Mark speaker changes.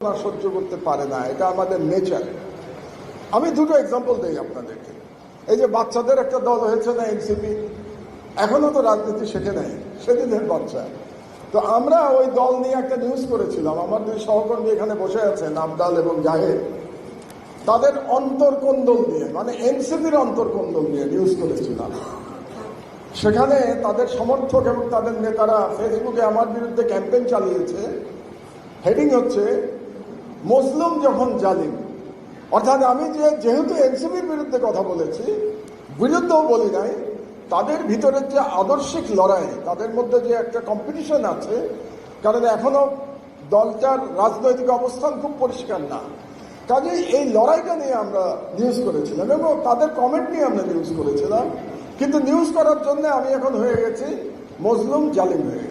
Speaker 1: সহ্য করতে পারে না, এটা আমাদের নেচার। আমি দুটো এক্সাম্পল দিই আপনাদেরকে। এই যে বাচ্চাদের একটা দল হয়েছে না এনসিপি, এখনো তো রাজনীতি শেখে নাই, সেদিনের বাচ্চা। তো আমরা ওই দল নিয়ে একটা নিউজ করেছিলাম, আমার দুই সহকর্মী এখানে বসে আছেন, আবদাল এবং জাহেদ। তাদের অন্তর্কোন্দল নিয়ে, মানে এনসিপির অন্তর্কোন্দল নিয়ে নিউজ করেছিলাম। সেখানে তাদের সমর্থক এবং তাদের নেতারা ফেসবুকে আমার বিরুদ্ধে ক্যাম্পেইন চালিয়েছে। হেডিং হচ্ছে মুসলিম যখন জালিম। অর্থাৎ আমি যেহেতু এনসিপির বিরুদ্ধে কথা বলেছি, বিরুদ্ধেও বলি নাই, তাদের ভিতরের যে আদর্শিক লড়াই, তাদের মধ্যে যে একটা কম্পিটিশন আছে, কারণ এখনো দলটার রাজনৈতিক অবস্থান খুব পরিষ্কার না, কাজেই এই লড়াইটা নিয়ে আমরা নিউজ করেছিলাম এবং তাদের কমেন্ট নিয়ে আমরা নিউজ করেছিলাম। কিন্তু নিউজ করার জন্য আমি এখন হয়ে গেছি মুসলিম জালিম হয়ে গেছি।